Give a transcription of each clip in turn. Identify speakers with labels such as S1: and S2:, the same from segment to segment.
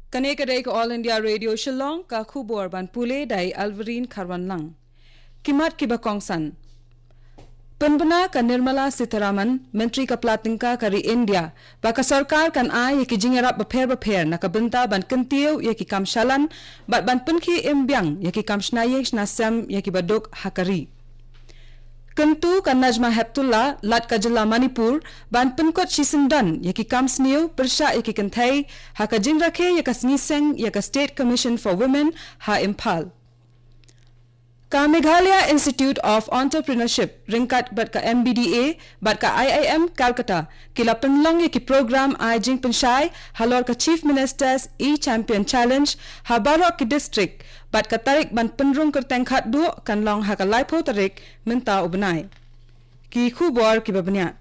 S1: Kane kadai ka All India Radio Shillong ka khubor ban pule dai Alvarin Kharwan lang. Kimat kiba kongsan. Penbena ka Nirmala Sitharaman, Menteri Keplatingka kari India, baka sarkar kan ai yaki jingerap beper na kabenta ban kentiu yaki kamshalan, bat ban penki imbyang yaki kamshnayek nasam yaki baduk hakari. Kentu kan Najma Heptullah lat kajela Manipur ban penkot Shisendan yaki kamsniu persya yaki kentai haka jingrakhe yaka sniseng yaka State Commission for Women ha Impal. Ka Meghalaya Institute of Entrepreneurship ringkat bat ka MBDA bat ka IIM Calcutta kila penlong yaki program ai jing pensyai halor ka Chief Minister's E-Champion Challenge ha barok ki district bat ka tarik ban penrung kerteng khat du kan long ha ka laipo tarik menta ubenai. Ki khubor ki babnya.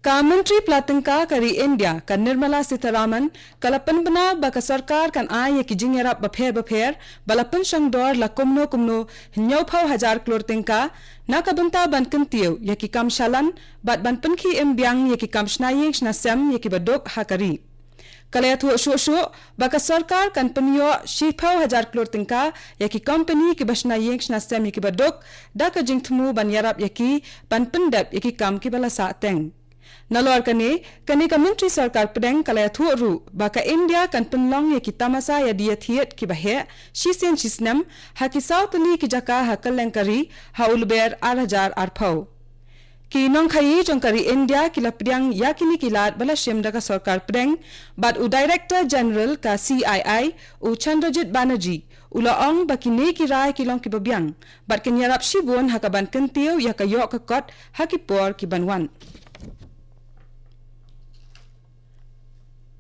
S1: Ka Menteri Platingka kari India kan Nirmala Sitharaman kalapan bena baka sarkar kan ai yaki jingerap beper balapan syangdor la kumno hinyau pau hajar klor tingka nakabenta ban kentiu yaki kamshalan bat ban penki imbyang yaki kamshnayek nasam yaki badok hakari. Kalaya tu syu baka sarkar kan penyo shipau hajar klor tingka yaki company ki bashnayek nasam yaki badok daka jingtmu ban yarap yaki ban pendap yaki kam ki balasa teng. Nalor kani ka Menteri Sarkar pedeng kalaya thuru baka India kan penlong yaki tamasa ya dia thiet ki bahe shisen shisnam haki sautli ki jaka hakaleng kari ha ulber 8000 arpau ki nong khai jongkari India kila pedang yakini kilat bala shemda ka Sarkar pedeng but u Director General ka CII u Chandrajit Banerjee ulaong bakine ki rai kilong ki babyang but kenyarap shibun hakaban kentiu yakayok ka kot hakipor ki banwan.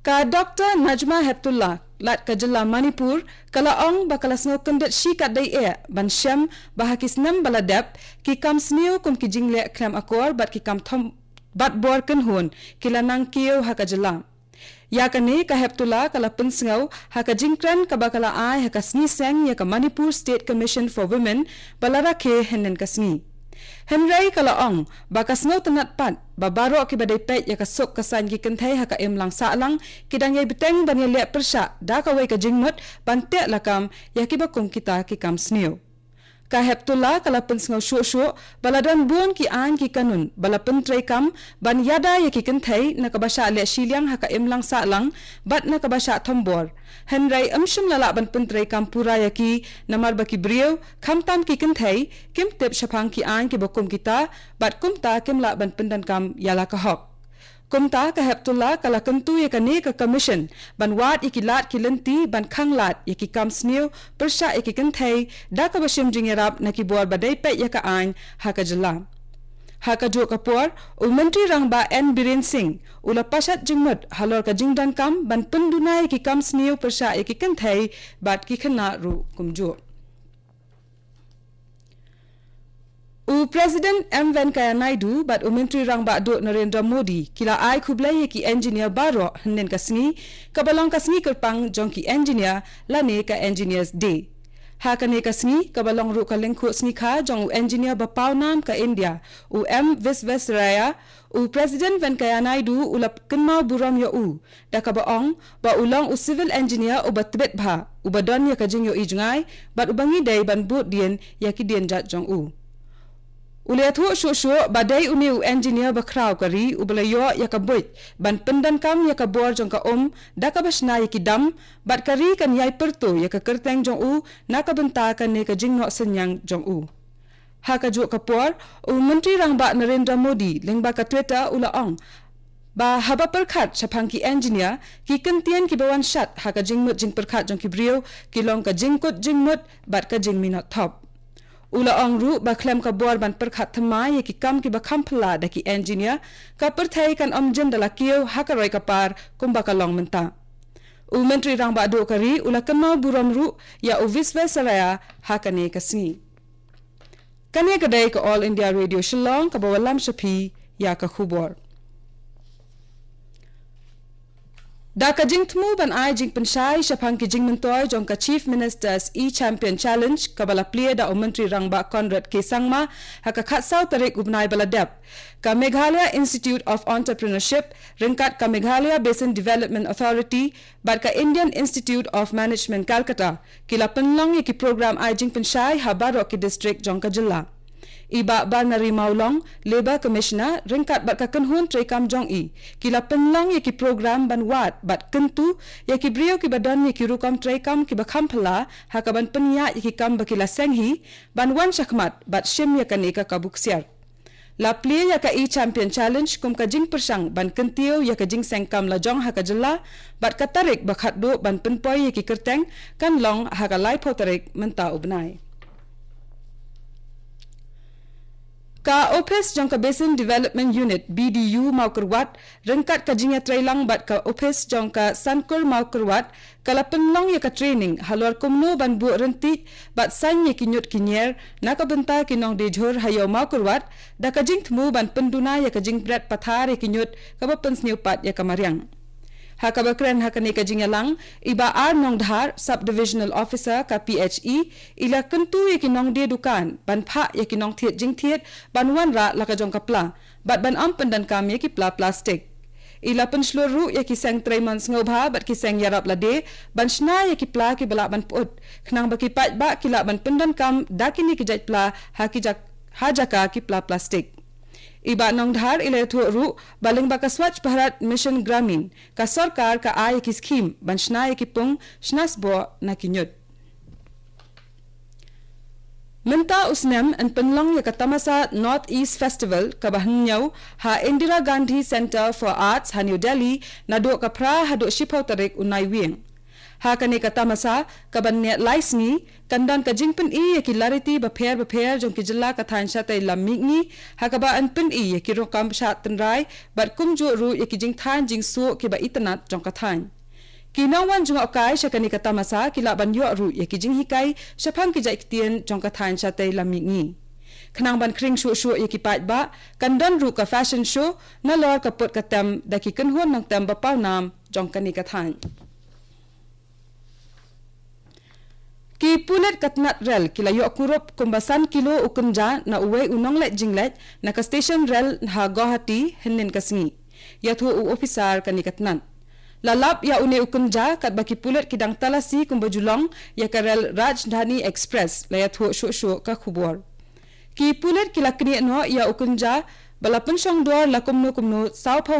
S1: Ka Dr. Najma Heptullah lat ka jela Manipur kalaong bakalasno kendet shikat dai ban syam bahakis nam baladap ki kam sniu kum ki jingle kram akor bat ki kam thom bat bor ken hun kilanang kiu haka jela. Ya kane ka Heptullah kala pensngau haka jingkran ka bakala ai haka sni seng ya ka Manipur State Commission for Women balara ke henen kasni. Henry kalaong bakas ngau tenat pat babaro ki badai pet ya kasuk kasan ki kentai haka lang sa lang kidang yai beteng ban le persya da ka wei ka jingmut ban te lakam ya ki bakum kita ki kam sniu. Ka Heptullah kala pensngau syu baladan bun ki an ki kanun bala pentrei kam ban yada ya ki kentai na kabasha le shiliang haka lang sa lang bat na kabasha thombor. Henry amshum lala ban pentrei kam pura ya ki namar baki brio khamtam ki kentai kim tep shapang ki an ki bakum kita bat kumta kim la ban pendan kam yala ka hok. Kumta ka Heptullah kala kentu ya kane ka commission ban wat ikilat kilenti ban khanglat yaki kam sniu persya yaki kentai da ka bashim jingerap nakibor badai pet ya ka an haka jela. Haka jo kapor u Menteri Rangba N Biren Singh ula pasat jingmut halor ka jingdan kam ban pendunai yaki kam sniu persya yaki kentai bat ki khana ru kumjo. U President M. Venkaya Naidu bat u Menteri Rangba do Narendra Modi kila ai khublai ki engineer baro hnen kasni kabalong kasni kerpang jongki engineer lane ka engineers day. Hakane kasni kabalong ru ka lengkhu sni kha jong u engineer bapau nam ka India u M. Visvesvaraya u President Venkaya Naidu ulap kenmau buram yo u da ka baong ba ulong u civil engineer u batbet bha u badon ya ka jing yo ijngai bat u bangi dai ban bot dien ya ki dien jat jong u. Uliathu syu badai uniu engineer bakrau kari ubalayo yakabuit ban pendan kam yakabor jong ka daka basna yakidam bat kari kan yai pertu yakakerteng jong u nakabenta kan ne ka jingno senyang jong u. Haka ju kapor u Menteri Rangba Narendra Modi lengba ka Twitter ulaong ba haba perkhat chapang ki engineer ki kentian ki bawan shat haka jingmut jing perkhat jong ki brio ki long ka jingkut jingmut bat ka jingminot top. Ula ong ru baklam ka bor ban perkhat thamai ki kam ki bakham phla da ki engineer ka perthai kan omjen dala kiu hakaroi ka par kumba ka long menta. U Menteri Rangba do kari ula kama buram ru ya u Visvesvaraya hakane kasni. Kane kadai ka All India Radio Shillong ka bawalam shapi ya ka khubor. Da ka jing tmu ban ai jing penshai syapang ki jing mentoy jong ka Chief Minister's E-Champion Challenge kabala plia da Menteri Rangba Conrad K. Sangma haka khatsau tarik ubnai baladep ka Meghalaya Institute of Entrepreneurship ringkat ka Meghalaya Basin Development Authority bat ka Indian Institute of Management Calcutta kila penlong ki program ai jing penshai habaro ki district jong ka jilla Iba ba Narimau Labour Commissioner ringkat bat ka kenhun trekam jong i kila penlang ye ki program ban wat bat kentu ye ki brio ki badan ye ki rukam trekam ki bakam phala hakaban penya ye ki kam bakila senghi ban wan shakmat bat shim ye kaneka kabuksiar la plie ya ka E-Champion Challenge kum ka jing persang ban kentio ya ka jing sengkam la jong haka jella bat ka tarik bakhat do ban penpoi ye ki kerteng kan long haka lai po tarik menta ubnai Ka Opis jong ka Basin Development Unit BDU mau kerwat rengkat ka jingya trailang bat ka Opis jong ka Sankur mau kerwat kala penlong ya ka training halor kumno ban bu renti bat san ye kinyut kinyer na ka benta kinong de jhur hayo mau kerwat da ka jing tmu ban penduna ya ka jing brat pathar ye kinyut ka ba pensniu pat ya ka mariang haka bakren haka ne ka jingalang iba ar nong dhar subdivisional officer ka PHE ila kentu ye kinong de dukan ban pha ye kinong thiet jing thiet ban wan ra la ka jong kapla bat ban am pendan kam ye ki pla plastic ila pen sluru ye ki seng treman ngobha bat ki seng yarap la de ban shna ye ki pla ki bala ban put khnang ba ki pat ba ki la ban pendan kam dakini ki jait pla ha ki jak ha jaka ki pla plastic Iba nong dhar ila thu ru baling ba ka Swachh Bharat Mission Gramin ka sarkar ka ay ki scheme ban shna ki pung shnasbo na kinyut Menta usnem an penlong ya ka tamasa North East Festival ka bahnyaw ha Indira Gandhi Center for Arts ha New Delhi na do ka pra ha do shipaw tarik unay wing ha kani ka tamasa ka ban net laisni kandan ka jingpen i ki larity ba pher jong ki jilla ka thain sha tai lammi ha ka ba an pen i ki ro kam sha tanrai bat kum jo ru ki jing than jing su ki ba itanat jong ka thain ki nawan jong akai sha kani ka tamasa ki la ban yo ru ki jing hikai shaphang ki jai tien jong ka thain sha tai lammi khnang ban kring shu ki pat ba kandan ru ka fashion show na lor ka pot ka tem da ki kanhon nang tem ba pau nam jong kani ka thain Ki pulet katnat rel kila yo kurup kumbasan kilo ukunja na uwe unong let jinglet na ka station rel ha Guwahati hinin kasngi. Yathu u officer kani katnan. Lalap ya une ukunja kat baki pulet kidang talasi kumbajulong ya ka rel Rajdhani Express la yathu shu ka khubor. Ki pulet kila kni no ya ukunja bala pensyong dor la kumno saupo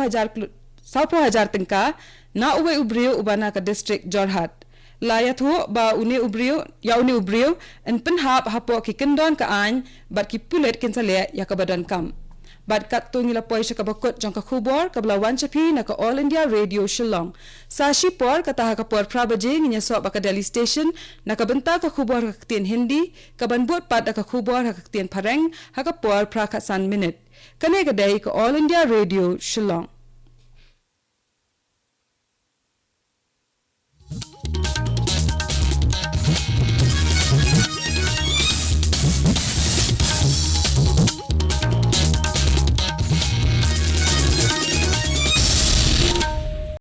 S1: hajar tengka na uwe ubriu ubana ka district Jorhat. Layat ho ba une ubriu en penhap hapo ki kendon ka an bat ki pulet kinsale ya ka badan kam bat kat tungila poi sha ka bakot jong ka khubor ka bla wanchapi na ka All India Radio Shillong sa shipor ka ta ka por prabaje nginya so ba ka Delhi station na ka benta ka khubor ka tien Hindi ka ban bot pat ka khubor ka tien Pareng ha ka por pra ka san minute kane ka dai ka All India Radio Shillong